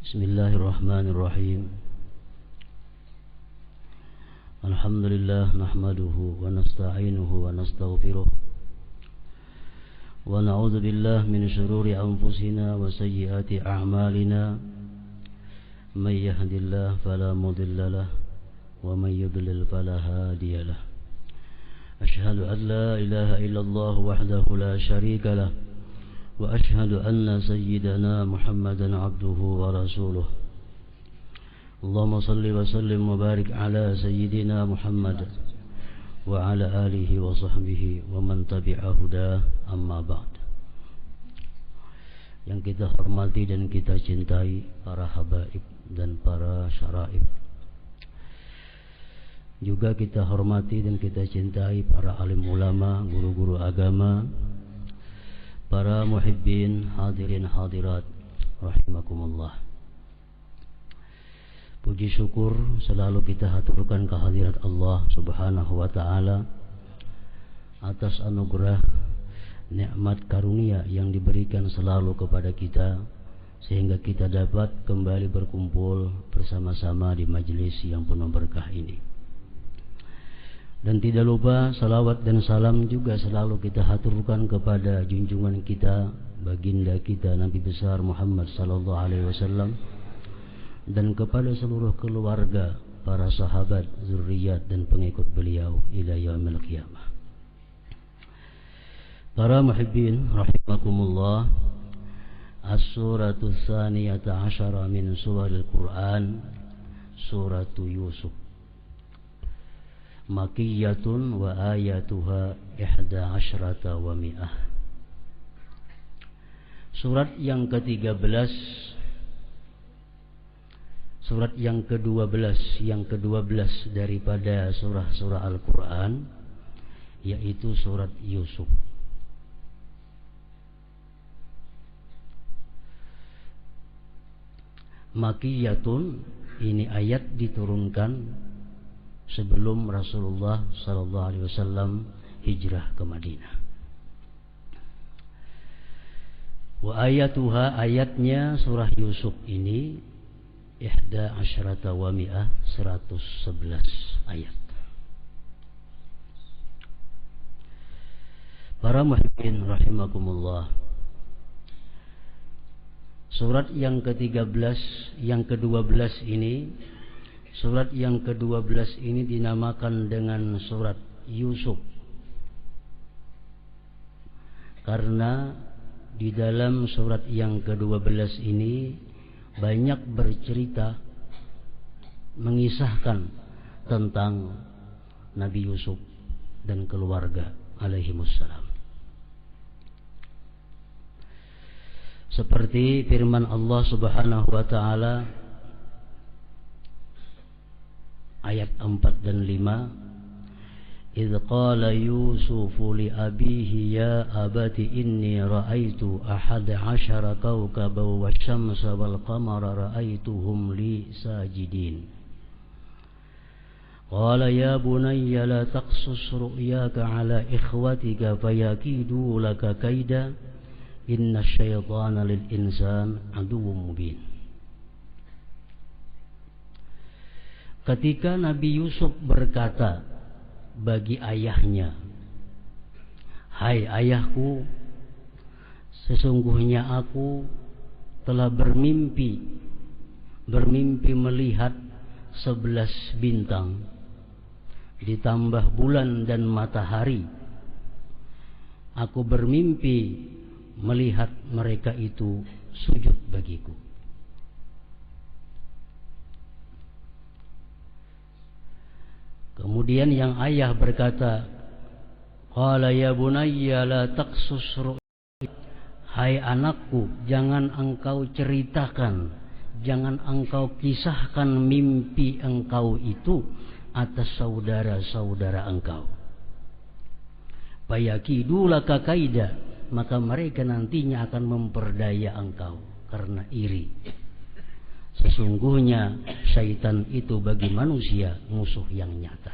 Bismillahirrahmanirrahim. Alhamdulillah nahmaduhu wa nasta'inuhu wa nastaghfiruh wa na'udzu billahi min shururi anfusina wa sayyiati a'malina. May yahdihillahu fala mudilla lahu wa may yudlil fala hadiya lahu. Ashhadu an la ilaha illallah wahdahu la syarika lahu wa ashhadu anna sayyidana Muhammadan abduhu wa rasuluh. Allahumma salli wa sallim wa barik ala sayyidina Muhammad wa ala alihi wa sahbihi wa man tabi'a hudah, amma ba'd. Yang kita hormati dan kita cintai para habaib dan para syaraib. Juga kita hormati dan kita cintai para alim ulama, guru-guru agama, para muhibbin, hadirin hadirat rahimakumullah. Puji syukur selalu kita haturkan kehadirat Allah Subhanahu wa taala atas anugerah nikmat karunia yang diberikan selalu kepada kita sehingga kita dapat kembali berkumpul bersama-sama di majelis yang penuh berkah ini. Dan tidak lupa salawat dan salam juga selalu kita haturkan kepada junjungan kita, baginda kita Nabi besar Muhammad sallallahu alaihi wasallam, dan kepada seluruh keluarga, para sahabat, zuriat dan pengikut beliau ila yaumil qiyamah. Para muhibbin rahimakumullah, as-suratu tsaniyata asyara min suril Quran, suratu Yusuf. Makiyatun wa ayatuha 11 wa mi'ah. Surat yang ke-13, surat yang ke-12, yang ke-12 daripada surah-surah Al-Quran, yaitu surat Yusuf. Makiyatun, ini ayat diturunkan sebelum Rasulullah sallallahu alaihi wasallam hijrah ke Madinah. Wa ayatuha, ayatnya surah Yusuf ini 11 wa mi'ah, 111 ayat. Para muhibbin rahimakumullah, surat yang ke-13, yang ke-12 ini, surat yang ke-12 ini dinamakan dengan surat Yusuf karena di dalam surat yang ke-12 ini banyak bercerita mengisahkan tentang Nabi Yusuf dan keluarga alaihimussalam. Seperti firman Allah Subhanahu wa taala ayat 4 dan 5, idh qala yusufu li abihi ya abati inni ra'aitu ahada asyara kawkaba wa syamsa wal qamara ra'aituhum li sajidin. Qala ya bunayya la taqsus ru'yaka ala ikhwatika fayakidu laka kaida inna syaitana lil insan aduwwum mubin. Ketika Nabi Yusuf berkata bagi ayahnya, hai ayahku, sesungguhnya aku telah bermimpi melihat 11 bintang ditambah bulan dan matahari. Aku bermimpi melihat mereka itu sujud bagiku. Kemudian yang ayah berkata, qala ya bunayya la taqsus ru'yaka, hai anakku, jangan engkau ceritakan, jangan engkau kisahkan mimpi engkau itu atas saudara-saudara engkau. Fayakidu laka kaida, maka mereka nantinya akan memperdaya engkau karena iri. Sesungguhnya syaitan itu bagi manusia musuh yang nyata.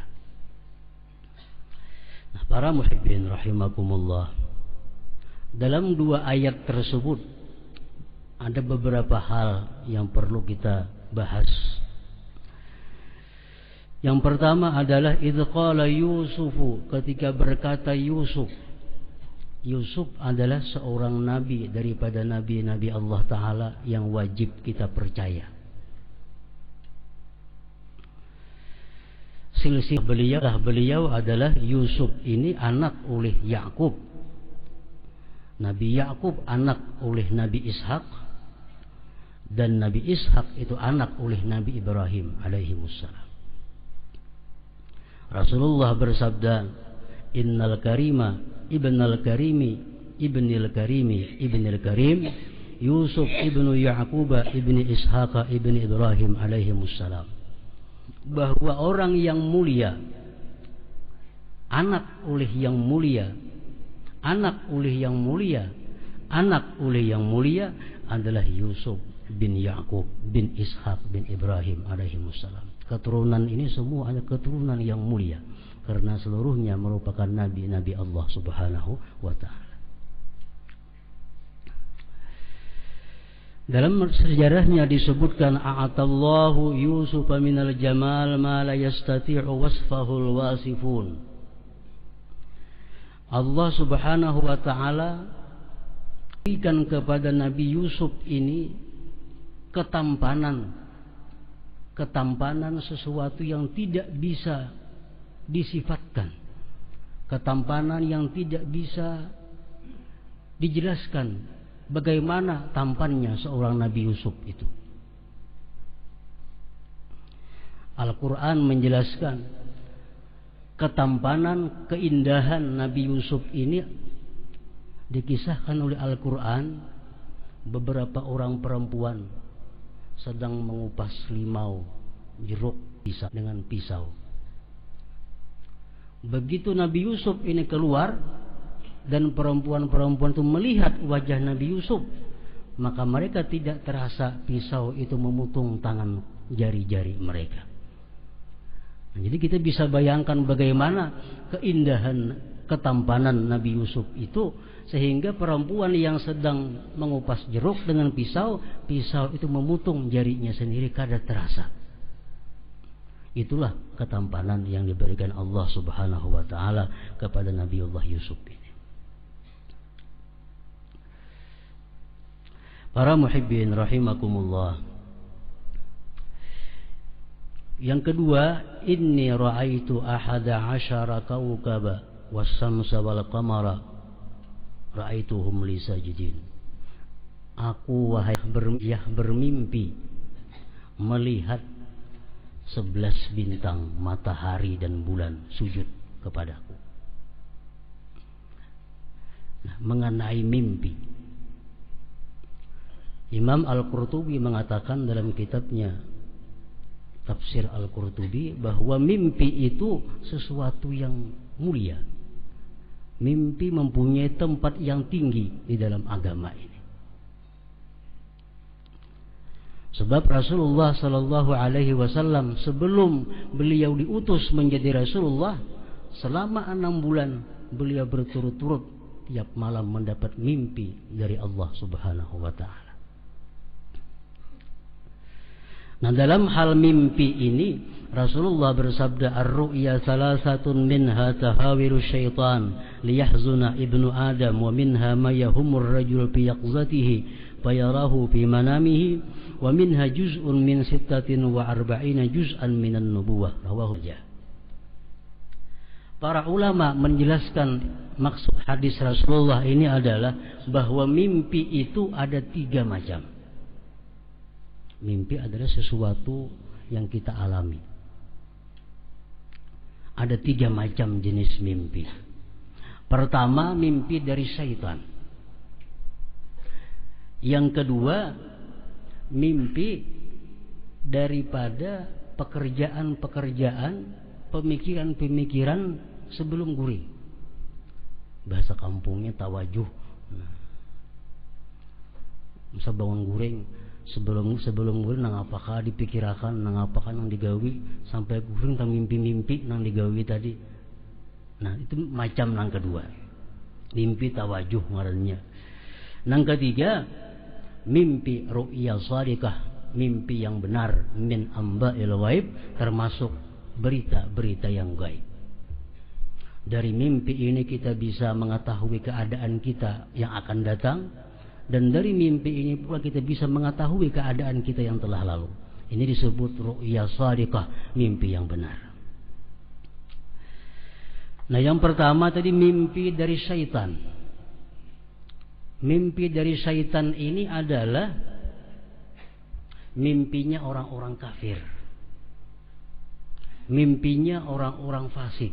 Nah, para muhibbin rahimakumullah, dalam dua ayat tersebut ada beberapa hal yang perlu kita bahas. Yang pertama adalah idz qala Yusufu, ketika berkata Yusuf. Yusuf adalah seorang nabi daripada nabi-nabi Allah Ta'ala yang wajib kita percaya. Silsilah beliau adalah Yusuf ini anak oleh Yakub. Nabi Yakub anak oleh Nabi Ishak, dan Nabi Ishak itu anak oleh Nabi Ibrahim alaihi wassalam. Rasulullah bersabda, innal karima ibnal karimi ibnil karimi ibnil karim Yusuf ibnu Yaqub ibni Ishaq ibni Ibrahim alaihi wassalam, bahwa orang yang mulia, anak oleh yang mulia, anak oleh yang mulia, anak oleh yang mulia adalah Yusuf bin Yaqub bin Ishaq bin Ibrahim alaihi wassalam. Keturunan ini semua adalah keturunan yang mulia, karena seluruhnya merupakan nabi-nabi Allah Subhanahu wa ta'ala. Dalam sejarahnya disebutkan a'atallahu Yusuf minal jamal ma la yastati'u wasfahul wasifun. Allah Subhanahu wa ta'ala berikan kepada Nabi Yusuf ini ketampanan sesuatu yang tidak bisa disifatkan, ketampanan yang tidak bisa dijelaskan bagaimana tampannya seorang Nabi Yusuf itu. Al-Quran menjelaskan ketampanan, keindahan Nabi Yusuf ini dikisahkan oleh Al-Quran. Beberapa orang perempuan sedang mengupas limau, jeruk dengan pisau. Begitu Nabi Yusuf ini keluar dan perempuan-perempuan itu melihat wajah Nabi Yusuf, maka mereka tidak terasa pisau itu memotong tangan jari-jari mereka. Nah, jadi kita bisa bayangkan bagaimana keindahan ketampanan Nabi Yusuf itu, sehingga perempuan yang sedang mengupas jeruk dengan pisau itu memotong jarinya sendiri kada terasa. Itulah ketampanan yang diberikan Allah Subhanahu wa ta'ala kepada Nabiullah Yusuf ini. Para muhibbin rahimakumullah. Yang kedua, inni ra'aitu ahada asyara kawkaba was-samsa wal qamara ra'aituhum li sajidin. Aku wahai bermimpi melihat 11 bintang, matahari dan bulan sujud kepadaku. Nah, mengenai mimpi, Imam Al-Qurtubi mengatakan dalam kitabnya Tafsir Al-Qurtubi bahwa mimpi itu sesuatu yang mulia. Mimpi mempunyai tempat yang tinggi di dalam agama ini. Sebab Rasulullah sallallahu alaihi wasallam sebelum beliau diutus menjadi Rasulullah, selama 6 bulan beliau berturut-turut tiap malam mendapat mimpi dari Allah Subhanahu wa ta'ala. Nah, dalam hal mimpi ini Rasulullah bersabda, ar-ru'ya salasatun minha tahawiru syaitan liyahzuna ibnu Adam, wa minha ma yahumur rajul fi yaqzatihi fayarahu fi manamihi, wa minha juz'un min 46 juz'an minan nubuwah. Rawahu ja. Para ulama menjelaskan maksud hadis Rasulullah ini adalah bahwa mimpi itu ada 3 macam. Mimpi adalah sesuatu yang kita alami. Ada 3 macam jenis mimpi. Pertama, mimpi dari syaitan. Yang kedua, mimpi daripada pekerjaan-pekerjaan, pemikiran-pemikiran sebelum guring. Bahasa kampungnya tawajuh. Bisa bangun guring, sebelum guring nang apakah dipikirakan, nang apakah nang digawi, sampai guring tang mimpi-mimpi nang digawi tadi. Nah, itu macam nang kedua, mimpi tawajuh ngarannya. Nang ketiga, mimpi ru'ya shadiqah, mimpi yang benar, min amba'il ghaib, termasuk berita-berita yang gaib. Dari mimpi ini kita bisa mengetahui keadaan kita yang akan datang, dan dari mimpi ini pula kita bisa mengetahui keadaan kita yang telah lalu. Ini disebut ru'ya shadiqah, mimpi yang benar. Nah, yang pertama tadi mimpi dari syaitan. Mimpi dari syaitan ini adalah mimpinya orang-orang kafir, mimpinya orang-orang fasik,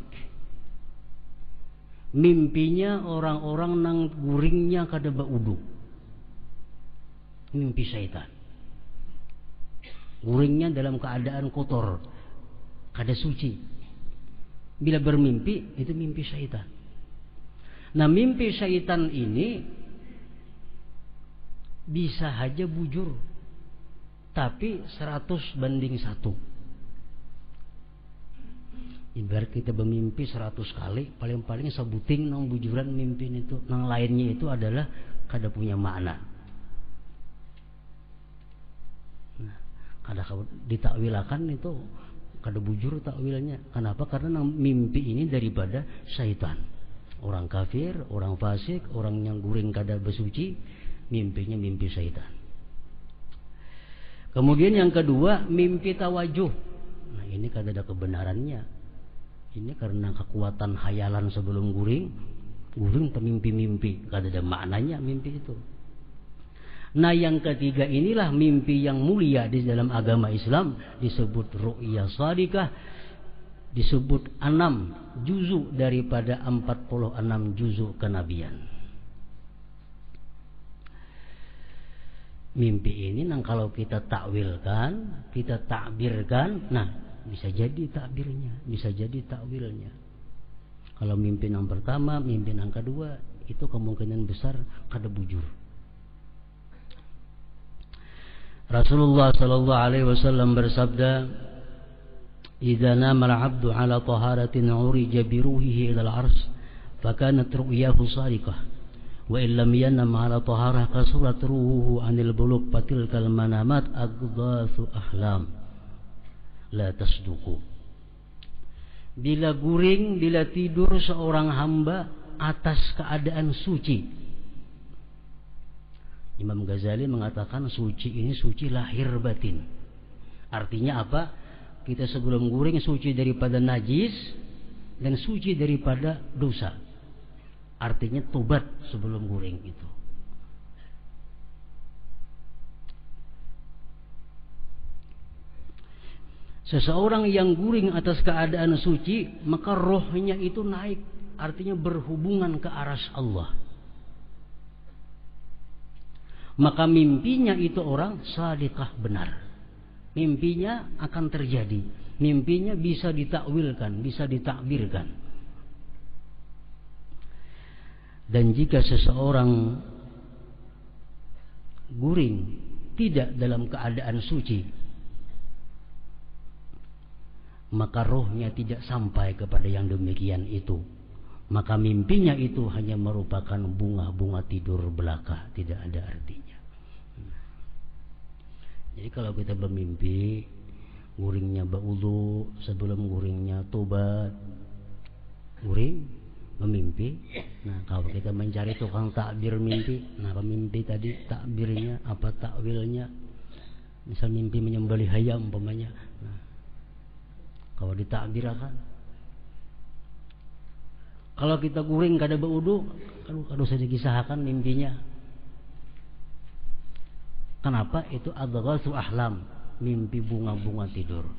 mimpinya orang-orang nang guringnya kada baudu. Mimpi syaitan, guringnya dalam keadaan kotor, kada suci. Bila bermimpi, itu mimpi syaitan. Nah, mimpi syaitan ini bisa saja bujur, tapi 100:1. Ibarat kita bermimpi 100 kali, paling-paling sebuting nang bujuran mimpi itu, nang lainnya itu adalah kada punya makna. Nah, kada ditakwilakan itu kada bujur takwilnya. Kenapa? Karena mimpi ini daripada syaitan. Orang kafir, orang fasik, orang yang guring kada bersuci, mimpinya mimpi syaitan. Kemudian yang kedua, mimpi tawajuh. Nah, ini kada ada kebenarannya. Ini karena kekuatan hayalan sebelum guring pemimpi-mimpi, kada ada maknanya mimpi itu. Nah, yang ketiga inilah mimpi yang mulia di dalam agama Islam, disebut ru'ya shadiqah, disebut 6 juzuk daripada 46 juzuk kenabian. Mimpi ini nang kalau kita takwilkan, kita takbirkan, nah bisa jadi takbirnya, bisa jadi takwilnya. Kalau mimpi yang pertama, mimpi yang kedua, itu kemungkinan besar kada bujur. Rasulullah sallallahu alaihi wasallam bersabda, "Idza nama al-'abdu 'ala taharatin 'urija bi ruhihi ila al-'arsy, fa kanat ru'yahu shadiqah, wa in lam yanam 'ala taharah kasurat ruhuhu 'anil bulugh, fatilkal manamat aghdhathu ahlam la tasduqu." Bila guring, bila tidur seorang hamba atas keadaan suci. Imam Ghazali mengatakan suci ini suci lahir batin. Artinya apa? Kita sebelum guring suci daripada najis dan suci daripada dosa. Artinya tobat sebelum guring itu. Seseorang yang guring atas keadaan suci, maka rohnya itu naik, artinya berhubungan ke aras Allah. Maka mimpinya itu orang shadiqah, benar. Mimpinya akan terjadi. Mimpinya bisa ditakwilkan, bisa ditakbirkan. Dan jika seseorang guring tidak dalam keadaan suci, maka rohnya tidak sampai kepada yang demikian itu. Maka mimpinya itu hanya merupakan bunga-bunga tidur belaka, tidak ada artinya. Jadi kalau kita bermimpi, guringnya berwudu, sebelum guringnya tobat, guring, memimpi. Nah, kalau kita mencari tukang takbir mimpi, nah mimpi tadi takbirnya apa, takwilnya, misal mimpi menyembelih ayam umpamanya. Nah, kalau ditakbirkan, kalau kita guring kada berwudu, kalau saya dikisahkan mimpinya. Kenapa? Itu adghatsu ahlam, mimpi bunga-bunga tidur.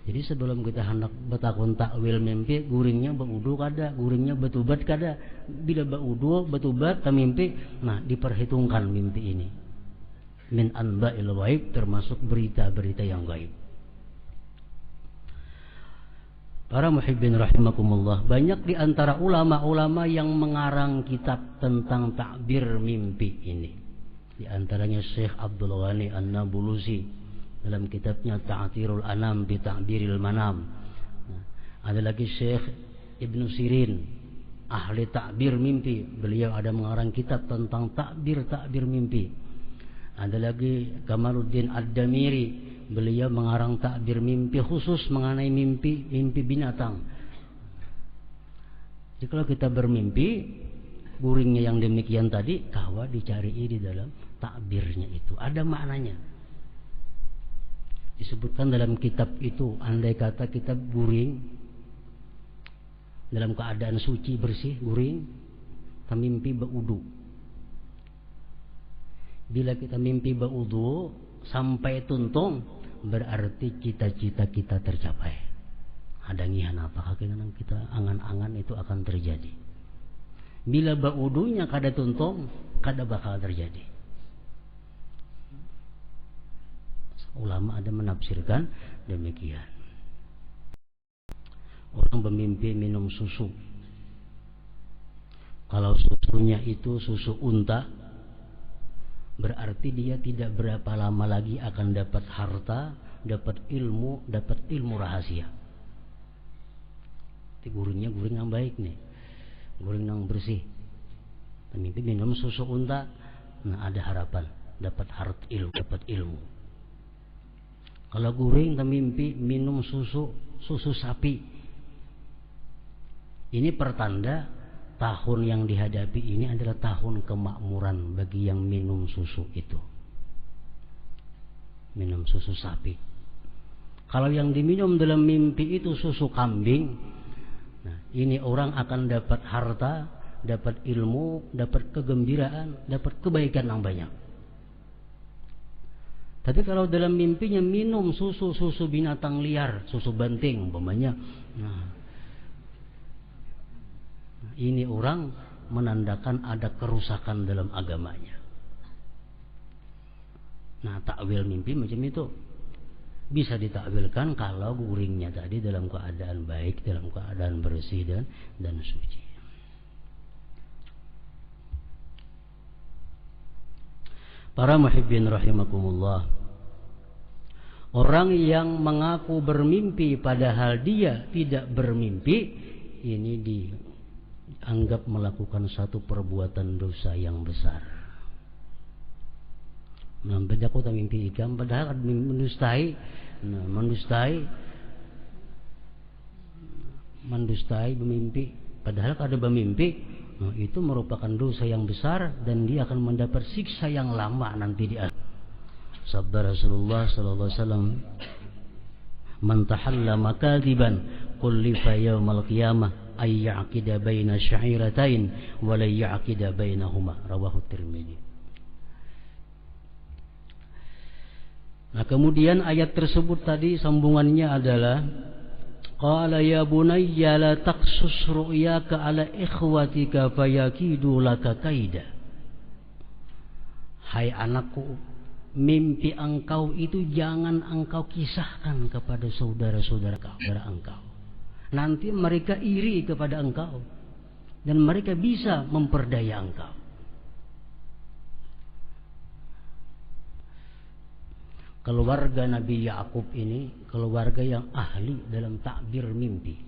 Jadi sebelum kita hendak bertakun takwil mimpi, guringnya berwudu kada, guringnya bertobat kada. Bila berwudu, bertobat, mimpi, nah diperhitungkan mimpi ini. Min anba'il ghaib, termasuk berita-berita yang gaib. Para muhibbin rahimakumullah, banyak di antara ulama-ulama yang mengarang kitab tentang takbir mimpi ini. Di antaranya Syekh Abdul Ghani An-Nabulusi dalam kitabnya Ta'thirul Anam bi Ta'biril Manam. Nah, ada lagi Syekh Ibnu Sirin ahli takbir mimpi. Beliau ada mengarang kitab tentang takbir mimpi. Ada lagi Kamaluddin Ad-Damiri, beliau mengarang takbir mimpi khusus mengenai mimpi binatang. Jadi kalau kita bermimpi, guringnya yang demikian tadi, kawa dicari di dalam takbirnya itu. Ada maknanya. Disebutkan dalam kitab itu, andai kata kita guring dalam keadaan suci bersih, guring, kita mimpi berwudu. Bila kita mimpi berwudu sampai tuntung, berarti cita-cita kita tercapai. Ada ngihan apa yang kita angan-angan itu akan terjadi. Bila berwudunya kada tuntung, kada bakal terjadi. Ulama ada menafsirkan demikian. Orang bermimpi minum susu. Kalau susunya itu susu unta, berarti dia tidak berapa lama lagi akan dapat harta, dapat ilmu rahasia. Itu guringnya guring yang baik nih, guring yang bersih. Mimpi minum susu unta, nah ada harapan, dapat harta dapat ilmu. Kalau guring mimpi minum susu sapi, ini pertanda tahun yang dihadapi ini adalah tahun kemakmuran bagi yang minum susu itu. Minum susu sapi. Kalau yang diminum dalam mimpi itu susu kambing, nah ini orang akan dapat harta, dapat ilmu, dapat kegembiraan, dapat kebaikan yang banyak. Tapi kalau dalam mimpinya minum susu binatang liar, susu banting umpamanya, nah ini orang menandakan ada kerusakan dalam agamanya. Nah, takwil mimpi macam itu bisa ditakwilkan kalau guringnya tadi dalam keadaan baik, dalam keadaan bersih dan suci. Para muhibbin rahimakumullah, orang yang mengaku bermimpi padahal dia tidak bermimpi, ini dianggap melakukan satu perbuatan dosa yang besar. Nampak aku tak mimpi ikan, padahal mendustai bermimpi, padahal ada bermimpi. Nah, itu merupakan dosa yang besar dan dia akan mendapat siksa yang lama nanti di akhir. Sabda Rasulullah sallallahu alaihi wasallam, "Man tahallama kadiban kullifa yaumal qiyamah ay ya'qida baina sya'iratain wa la ya'qida bainahuma." Rawahu Tirmidzi. Nah, kemudian ayat tersebut tadi sambungannya adalah qala ya bunayya la taqsus ru'yaka ala ikhwatika fayakidu laka kaida. Hai anakku, mimpi engkau itu jangan engkau kisahkan kepada saudara-saudara engkau. Nanti mereka iri kepada engkau dan mereka bisa memperdaya engkau. Keluarga Nabi Yakub ini keluarga yang ahli dalam takbir mimpi.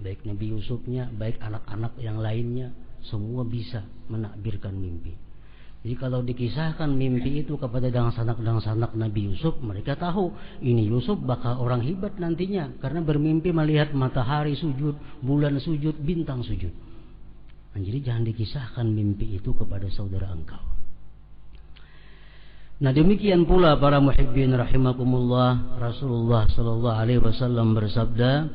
Baik Nabi Yusufnya, baik anak-anak yang lainnya, semua bisa menakbirkan mimpi. Jadi kalau dikisahkan mimpi itu kepada dangsanak Nabi Yusuf, mereka tahu ini Yusuf bakal orang hebat nantinya karena bermimpi melihat matahari sujud, bulan sujud, bintang sujud. Nah, jadi jangan dikisahkan mimpi itu kepada saudara engkau. Nah, demikian pula para muhibbin rahimakumullah, Rasulullah sallallahu alaihi wasallam bersabda,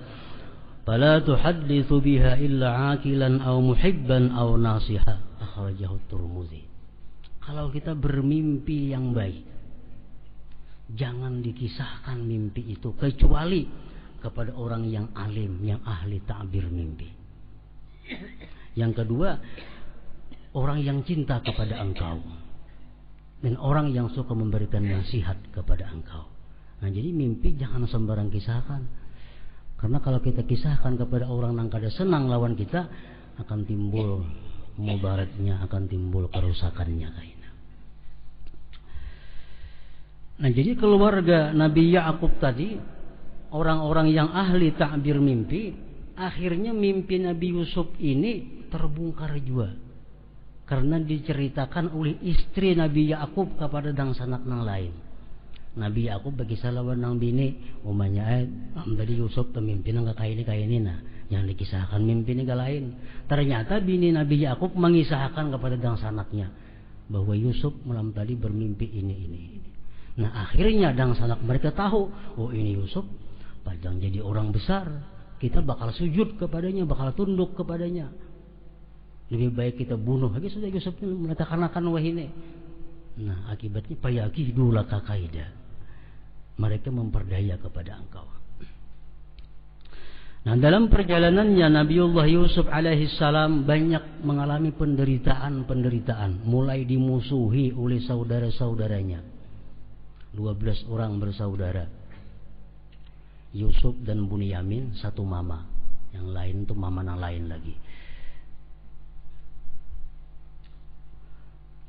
"Fala tuhadditsu biha illa 'aqilan aw muhibban aw nasiha." Akhrajahu Tirmidzi. Kalau kita bermimpi yang baik, jangan dikisahkan mimpi itu kecuali kepada orang yang alim, yang ahli takbir mimpi. Yang kedua, orang yang cinta kepada engkau dan orang yang suka memberikan nasihat kepada engkau. Nah, jadi mimpi jangan sembarang kisahkan. Karena kalau kita kisahkan kepada orang yang kada senang lawan kita, akan timbul mudaratnya, akan timbul kerusakannya kaina. Nah, jadi keluarga Nabi Yakub tadi, orang-orang yang ahli takbir mimpi, akhirnya mimpi Nabi Yusuf ini terbongkar juga, karena diceritakan oleh istri Nabi Yakub kepada dang sanak nang lain. Nabi Yakub bagi salawan nang bini umanya dari Yusuf pemimpin nang kaini nah yang dikisahkan mimpi ini lain. Ternyata bini Nabi Yakub mengisahkan kepada dang sanaknya bahwa Yusuf malam tadi bermimpi ini. Nah akhirnya dang sanak mereka tahu, oh ini Yusuf padang jadi orang besar, kita bakal sujud kepadanya, bakal tunduk kepadanya. Lebih baik kita bunuh lagi sudah Yusuf meletakkan wahine. Nah akibatnya payaki dula kakaida, mereka memperdaya kepada engkau. Nah dalam perjalanannya Nabiullah Yusuf alaihissalam banyak mengalami penderitaan, mulai dimusuhi oleh saudara-saudaranya. 12 orang bersaudara, Yusuf dan Bunyamin satu mama, yang lain itu mama yang lain lagi.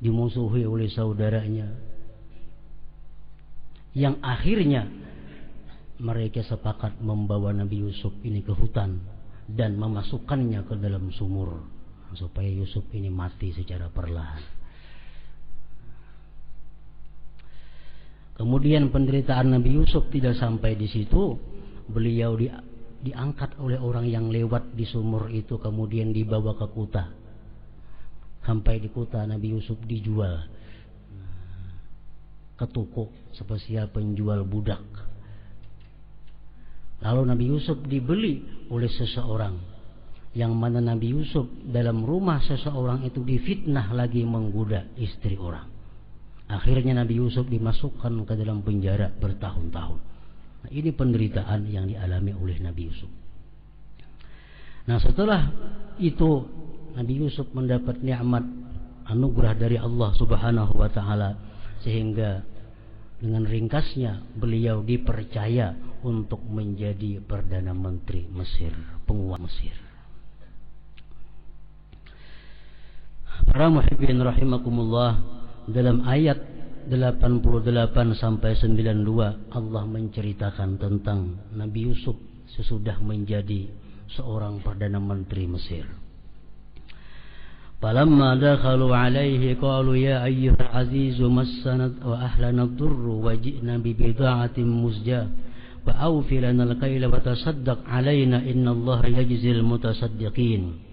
Dimusuhi oleh saudaranya, yang akhirnya mereka sepakat membawa Nabi Yusuf ini ke hutan dan memasukkannya ke dalam sumur supaya Yusuf ini mati secara perlahan. Kemudian penderitaan Nabi Yusuf tidak sampai di situ, beliau diangkat oleh orang yang lewat di sumur itu, kemudian dibawa ke kuta. Sampai di kuta Nabi Yusuf dijual ke toko spesial penjual budak. Lalu Nabi Yusuf dibeli oleh seseorang, yang mana Nabi Yusuf dalam rumah seseorang itu difitnah lagi menggoda istri orang. Akhirnya Nabi Yusuf dimasukkan ke dalam penjara bertahun-tahun. Nah, ini penderitaan yang dialami oleh Nabi Yusuf. Nah setelah itu Nabi Yusuf mendapat nikmat anugerah dari Allah Subhanahu wa taala, sehingga dengan ringkasnya beliau dipercaya untuk menjadi Perdana Menteri Mesir, penguasa Mesir. Para muhibbin rahimakumullah, dalam ayat 88 sampai 92 Allah menceritakan tentang Nabi Yusuf sesudah menjadi seorang Perdana Menteri Mesir. Falamma dakhalu alaihi qalu ya ayyuhal azizu massana wa ahlana ad-durru wa ji'na bi bida'atin muzjah fa awfi lana al-kayla wa tasaddaq alaina innallaha yajzil mutasaddiqin.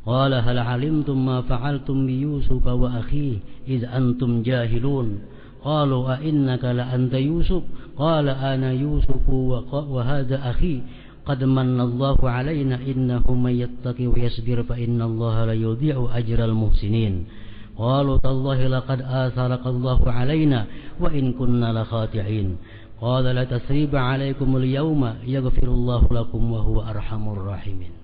Qala hal 'alimtum ma fa'altum bi Yusuf wa akhihi id antum jahilun. Qalu a innaka la anta Yusuf qala ana Yusuf wa hadha akhi قد من الله علينا إنه من يتقي ويصبر فإن الله لا يضيع أجر المحسنين قالوا تالله لقد آثرك الله علينا وإن كنا لخاطئين قال لا تثريب عليكم اليوم يغفر الله لكم وهو أرحم الراحمين.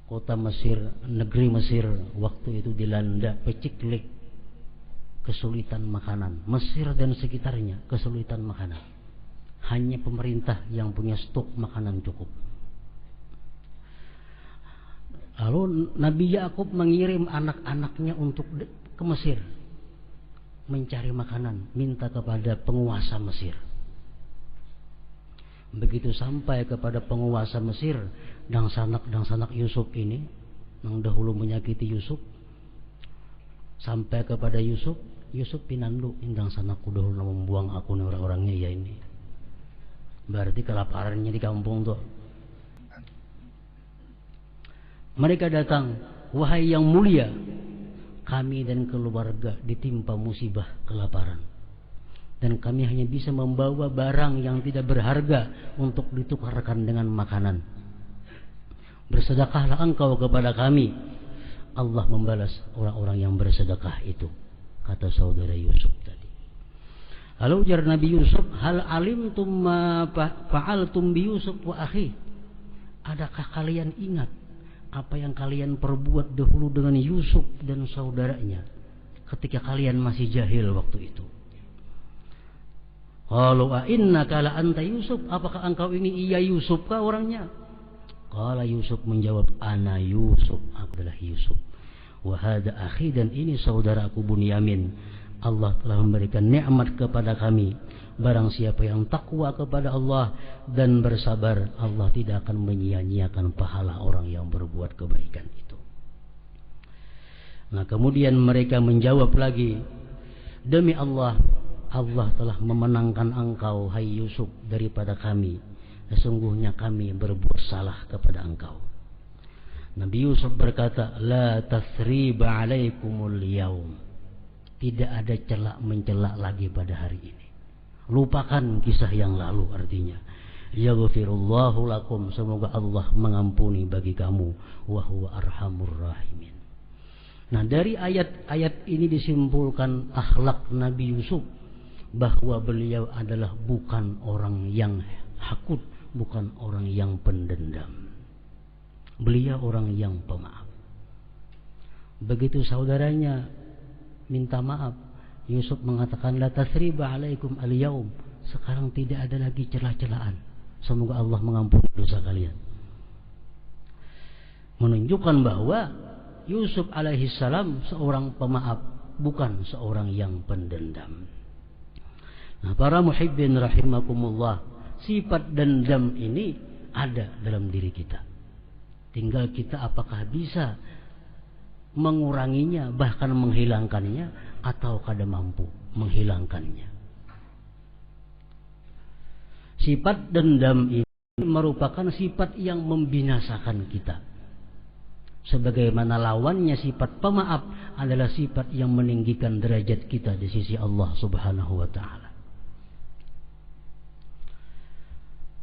Kota Mesir, negeri Mesir waktu itu dilanda peciklik, kesulitan makanan. Mesir dan sekitarnya kesulitan makanan. Hanya pemerintah yang punya stok makanan cukup. Lalu Nabi Yakub mengirim anak-anaknya untuk ke Mesir mencari makanan, minta kepada penguasa Mesir. Begitu sampai kepada penguasa Mesir, dang sanak Yusuf ini yang dahulu menyakiti Yusuf, sampai kepada Yusuf pinandu, indang sanakku dahulu membuang aku nih orang-orangnya ya ini. Berarti kelaparannya di kampung tuh. Mereka datang, wahai yang mulia, kami dan keluarga ditimpa musibah kelaparan, dan kami hanya bisa membawa barang yang tidak berharga untuk ditukarkan dengan makanan. Bersedekahlah engkau kepada kami, Allah membalas orang-orang yang bersedekah itu, kata saudara Yusuf tadi. Lalu ujar Nabi Yusuf, hal alimtum ma fa'altum bi Yusuf wa akhi? Adakah kalian ingat apa yang kalian perbuat dahulu dengan Yusuf dan saudaranya ketika kalian masih jahil waktu itu? Qalu a innaka la anta Yusuf? Apakah engkau ini iya Yusuf kah orangnya? Qala Yusuf menjawab, ana Yusuf, aku adalah Yusuf. Wa hadha akhi, dan ini saudaraku Bunyamin. Allah telah memberikan nikmat kepada kami, barang siapa yang takwa kepada Allah dan bersabar, Allah tidak akan menyia-nyiakan pahala orang yang berbuat kebaikan itu. Nah, kemudian mereka menjawab lagi, demi Allah, Allah telah memenangkan engkau, hai Yusuf, daripada kami. Sesungguhnya kami berbuat salah kepada engkau. Nabi Yusuf berkata, la tasriba alaikumul yaum. Tidak ada celak mencelak lagi pada hari ini. Lupakan kisah yang lalu, artinya yaghfirullahu lakum, semoga Allah mengampuni bagi kamu, wa huwa arhamur rahimin. Nah, dari ayat-ayat ini disimpulkan akhlak Nabi Yusuf, bahwa beliau adalah bukan orang yang hakut, bukan orang yang pendendam. Beliau orang yang pemaaf. Begitu saudaranya minta maaf, Yusuf mengatakan, la tasriba alaikum al-yaum. Sekarang tidak ada lagi celah-celahan. Semoga Allah mengampuni dosa kalian. Menunjukkan bahwa Yusuf alaihissalam seorang pemaaf, bukan seorang yang pendendam. Nah, para muhibbin rahimakumullah, sifat dendam ini ada dalam diri kita. Tinggal kita apakah bisa menguranginya, bahkan menghilangkannya, atau kada mampu menghilangkannya. Sifat dendam ini merupakan sifat yang membinasakan kita. Sebagaimana lawannya sifat pemaaf adalah sifat yang meninggikan derajat kita di sisi Allah Subhanahu wa taala.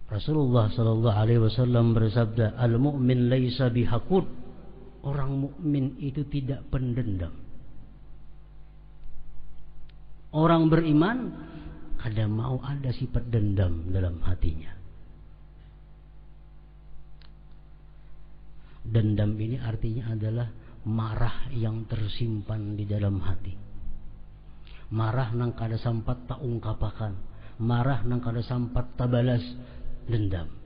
Rasulullah sallallahu alaihi wasallam bersabda, al-mu'min laisa bihaqud. Orang mukmin itu tidak pendendam. Orang beriman kadang mau ada sifat dendam dalam hatinya. Dendam ini artinya adalah marah yang tersimpan di dalam hati. Marah nang kada sampat tak ungkapakan, marah nang kada sampat tabalas, dendam.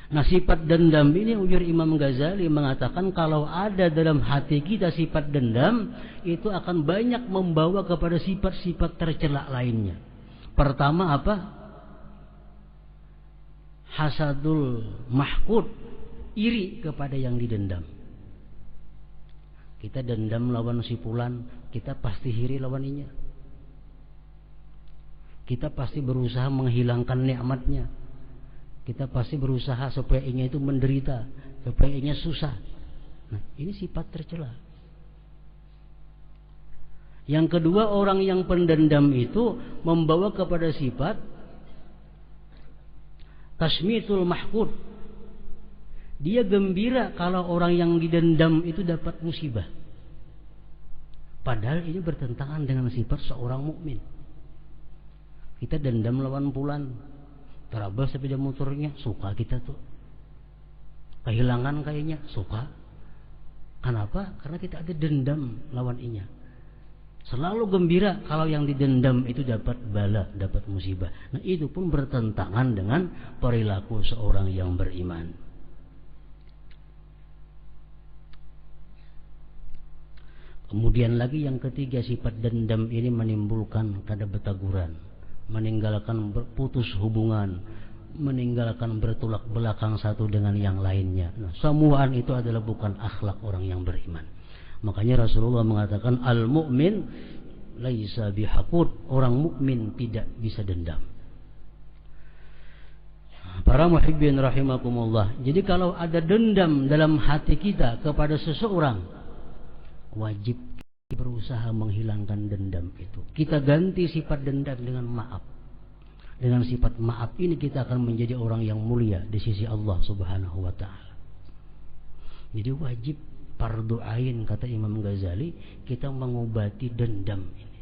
Nah, sifat dendam ini, ujar Imam Ghazali mengatakan, kalau ada dalam hati kita sifat dendam, itu akan banyak membawa kepada sifat-sifat tercela lainnya. Pertama apa? Hasadul mahqud, iri kepada yang didendam. Kita dendam lawan si fulan, kita pasti iri lawaninya. Kita pasti berusaha menghilangkan nikmatnya. Kita pasti berusaha supaya ingin itu menderita, supaya ingin susah. Nah, ini sifat tercela. Yang kedua, orang yang pendendam itu membawa kepada sifat tasmitul mahqud. Dia gembira kalau orang yang didendam itu dapat musibah. Padahal ini bertentangan dengan sifat seorang mukmin. Kita dendam lawan fulan, terabas sepeda motornya, suka kita tuh. Kehilangan kayaknya, suka. Kenapa? Karena kita ada dendam lawan inya. Selalu gembira kalau yang didendam itu dapat bala, dapat musibah. Nah, itu pun bertentangan dengan perilaku seorang yang beriman. Kemudian lagi yang ketiga, sifat dendam ini menimbulkan kada betaguran, meninggalkan putus hubungan, meninggalkan bertolak belakang satu dengan yang lainnya. Nah, semuaan itu adalah bukan akhlak orang yang beriman. Makanya Rasulullah mengatakan, al-mu'min laisa bihaqud. Orang mukmin tidak bisa dendam. Para muhibbin rahimakumullah, jadi kalau ada dendam dalam hati kita kepada seseorang, wajib berusaha menghilangkan dendam itu. Kita ganti sifat dendam dengan maaf. Dengan sifat maaf ini kita akan menjadi orang yang mulia di sisi Allah Subhanahu wa taala. Jadi wajib fardu ain, kata Imam Ghazali, kita mengobati dendam ini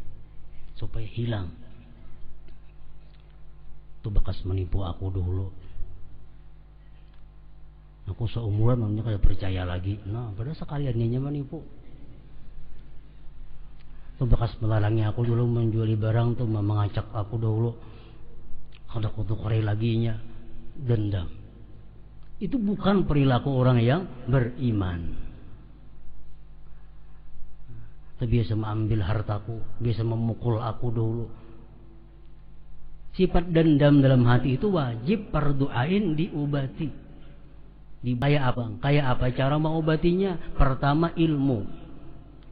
supaya hilang. Itu bekas menipu aku dulu. Aku seumuran namanya kada percaya lagi. Nah, padahal sekalian dia menipu. Itu bekas melalangi aku dulu, menjuali barang tuh, mengacak aku dulu. Kada kutu kore laginya, dendam. Itu bukan perilaku orang yang beriman. Itu biasa mengambil hartaku, biasa memukul aku dulu. Sifat dendam dalam hati itu wajib fardu ain diobati. Kayak apa cara mengobatinya? Pertama ilmu.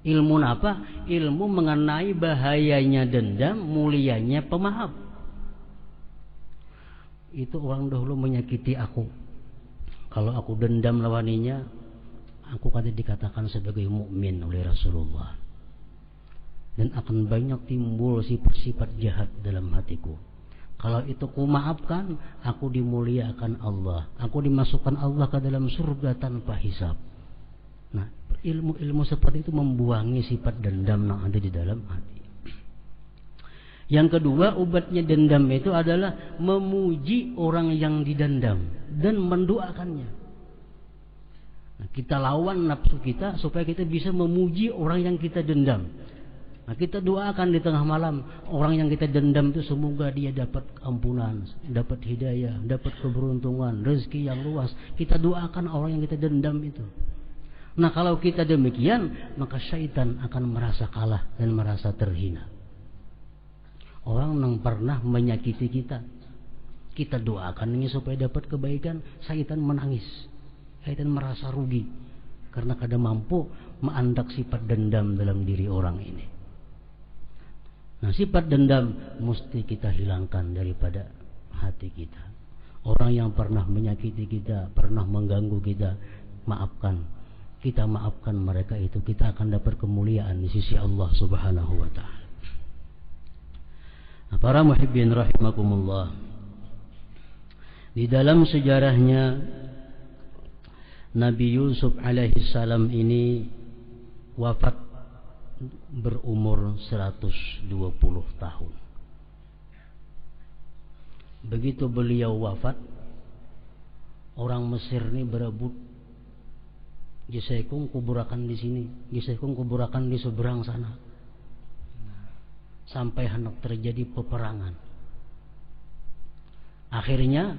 Ilmu apa? Ilmu mengenai bahayanya dendam, mulianya pemaaf. Itu orang dahulu menyakiti aku. Kalau aku dendam lawaninya, aku dikatakan sebagai mukmin oleh Rasulullah. Dan akan banyak timbul sifat-sifat jahat dalam hatiku. Kalau itu ku maafkan, aku dimuliakan Allah. Aku dimasukkan Allah ke dalam surga tanpa hisab. Nah, ilmu-ilmu seperti itu membuangi sifat dendam yang ada di dalam hati. Yang kedua, obatnya dendam itu adalah memuji orang yang didendam dan mendoakannya. Nah, kita lawan nafsu kita supaya kita bisa memuji orang yang kita dendam. Nah, kita doakan di tengah malam orang yang kita dendam itu semoga dia dapat ampunan, dapat hidayah, dapat keberuntungan, rezeki yang luas. Kita doakan orang yang kita dendam itu. Nah, kalau kita demikian, maka syaitan akan merasa kalah dan merasa terhina. Orang yang pernah menyakiti kita, kita doakan ini supaya dapat kebaikan, syaitan menangis. Syaitan merasa rugi karena kada mampu menandak sifat dendam dalam diri orang ini. Nah, sifat dendam mesti kita hilangkan daripada hati kita. Orang yang pernah menyakiti kita, pernah mengganggu kita, maafkan. Kita maafkan mereka itu, kita akan dapat kemuliaan di sisi Allah Subhanahu wa taala. Nah, para muhibbin rahimakumullah. Di dalam sejarahnya Nabi Yusuf alaihi salam ini wafat berumur 120 tahun. Begitu beliau wafat, orang Mesir ini berebut, Gisaikung kuburakan di sini, Gisaikung kuburakan di seberang sana. Sampai hendak terjadi peperangan. Akhirnya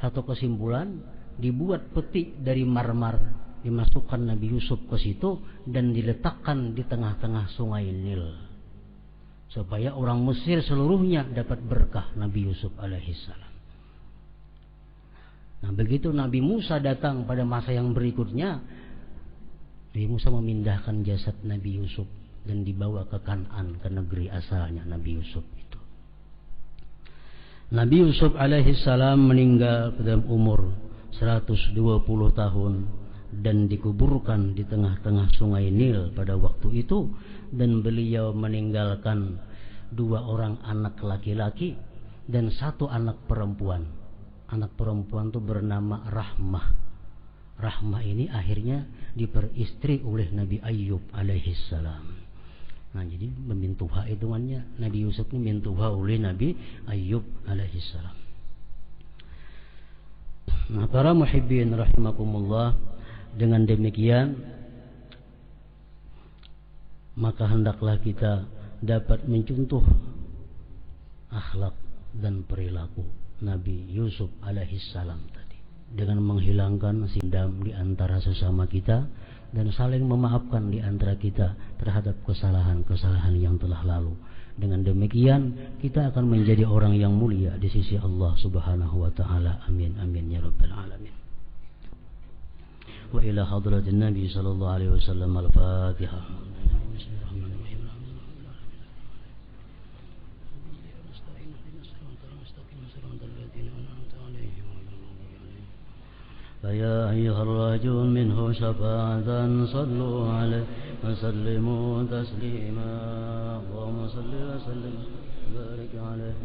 satu kesimpulan, dibuat peti dari marmer, dimasukkan Nabi Yusuf ke situ dan diletakkan di tengah-tengah sungai Nil supaya orang Mesir seluruhnya dapat berkah Nabi Yusuf alaihissalam. Nah, begitu Nabi Musa datang pada masa yang berikutnya, Nabi Musa memindahkan jasad Nabi Yusuf dan dibawa ke Kan'an, ke negeri asalnya Nabi Yusuf itu. Nabi Yusuf alaihissalam meninggal pada umur 120 tahun dan dikuburkan di tengah-tengah sungai Nil pada waktu itu, dan beliau meninggalkan 2 orang anak laki-laki dan 1 anak perempuan. Anak perempuan itu bernama Rahmah. Rahmah ini akhirnya diperistri oleh Nabi Ayyub alaihissalam. Nah, jadi memintuha hitungannya Nabi Yusuf ini mintuha oleh Nabi Ayyub alaihissalam. Nah, para muhibbin rahimakumullah, dengan demikian maka hendaklah kita dapat mencontoh akhlak dan perilaku Nabi Yusuf alaihissalam tadi, dengan menghilangkan dendam di antara sesama kita dan saling memaafkan di antara kita terhadap kesalahan-kesalahan yang telah lalu. Dengan demikian kita akan menjadi orang yang mulia di sisi Allah Subhanahu wa taala. Amin amin ya rabbal alamin. Wa ila hadratin Nabi sallallahu alaihi wasallam al-Fatihah. فيا أيها الراجون منه شفاعة صلوا عليه وسلموا تسليما اللهم صل وسلم وبارك عليه.